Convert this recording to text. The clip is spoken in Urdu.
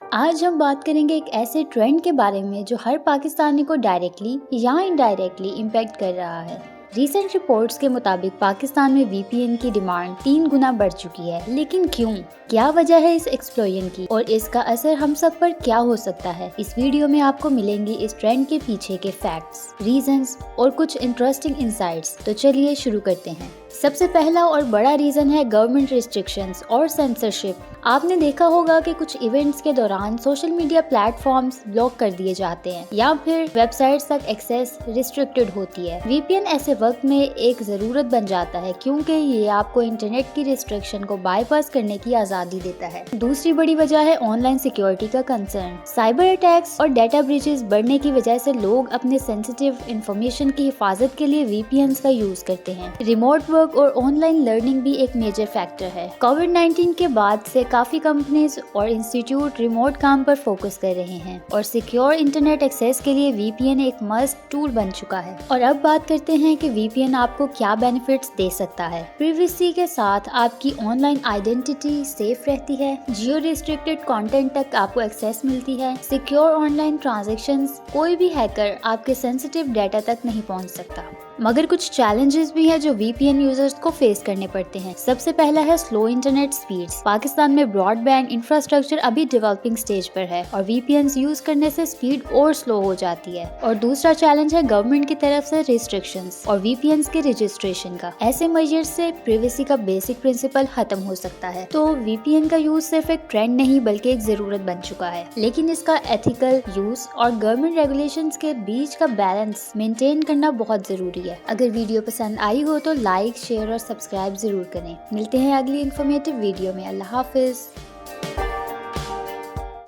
آج ہم بات کریں گے ایک ایسے ٹرینڈ کے بارے میں جو ہر پاکستانی کو ڈائریکٹلی یا انڈائریکٹلی امپیکٹ کر رہا ہے۔ ریسنٹ رپورٹس کے مطابق پاکستان میں وی پی این کی ڈیمانڈ 3 گنا بڑھ چکی ہے، لیکن کیوں؟ کیا وجہ ہے اس ایکسپلوژن کی اور اس کا اثر ہم سب پر کیا ہو سکتا ہے؟ اس ویڈیو میں آپ کو ملیں گے اس ٹرینڈ کے پیچھے کے فیکٹس، ریزنز اور کچھ انٹرسٹنگ انسائٹس۔ تو چلیے شروع کرتے ہیں۔ سب سے پہلا اور بڑا ریزن ہے گورنمنٹ ریسٹرکشنز اور سینسرشپ۔ آپ نے دیکھا ہوگا کہ کچھ ایونٹس کے دوران social media platforms block کر دیے جاتے ہیں یا پھر ویب سائٹس تک ایکسیس ریسٹرکٹڈ ہوتی ہے۔ وی پی این ایسے وقت میں ایک ضرورت بن جاتا ہے کیونکہ یہ آپ کو انٹرنیٹ کی ریسٹرکشن کو بائی پاس کرنے کی آزادی دیتا ہے۔ دوسری بڑی وجہ ہے آن لائن سیکیورٹی کا کنسرن۔ سائبر اٹیکس اور ڈیٹا بریچز بڑھنے کی وجہ سے لوگ اپنے سینسیٹیو انفارمیشن کی حفاظت کے لیے وی پی اینز کا یوز کرتے ہیں۔ ریموٹ ورک اور آن لائن لرننگ بھی ایک میجر فیکٹر ہے۔ کووڈ-19 کے بعد سے کافی کمپنیز اور انسٹیٹیوٹ ریموٹ کام پر فوکس کر رہے ہیں اور سیکیور انٹرنیٹ ایکسیس کے لیے وی پی این ایک مسٹ ٹول بن چکا ہے۔ اور اب بات کرتے ہیں کہ وی پی این آپ کو کیا بینیفٹس دے سکتا ہے۔ پریویسی کے ساتھ آپ کی آن لائن آئیڈینٹی سیف رہتی ہے، جیو ریسٹرکٹڈ کانٹینٹ تک آپ کو ایکسیس ملتی ہے، سیکیور آن لائن ٹرانزیکشنز، کوئی بھی ہیکر آپ کے سینسیٹیو ڈیٹا تک نہیں پہنچ سکتا۔ مگر کچھ چیلنجز بھی ہیں جو وی پی این یوزرز کو فیس کرنے پڑتے ہیں۔ سب سے پہلا ہے سلو انٹرنیٹ سپیڈز۔ پاکستان میں براڈ بینڈ انفراسٹرکچر ابھی ڈیولپنگ سٹیج پر ہے اور وی پی اینز یوز کرنے سے سپیڈ اور سلو ہو جاتی ہے۔ اور دوسرا چیلنج ہے گورنمنٹ کی طرف سے ریسٹرکشنز اور وی پی اینز کے رجسٹریشن کا۔ ایسے میجرز سے پریویسی کا بیسک پرنسپل ختم ہو سکتا ہے۔ تو وی پی این کا یوز صرف ایک ٹرینڈ نہیں بلکہ ایک ضرورت بن چکا ہے، لیکن اس کا ایتھیکل یوز اور گورنمنٹ ریگولیشنز کے بیچ کا بیلنس مینٹین کرنا بہت ضروری ہے۔ اگر ویڈیو پسند آئی ہو تو لائک، شیئر اور سبسکرائب ضرور کریں۔ ملتے ہیں اگلی انفارمیٹیو ویڈیو میں۔ اللہ حافظ۔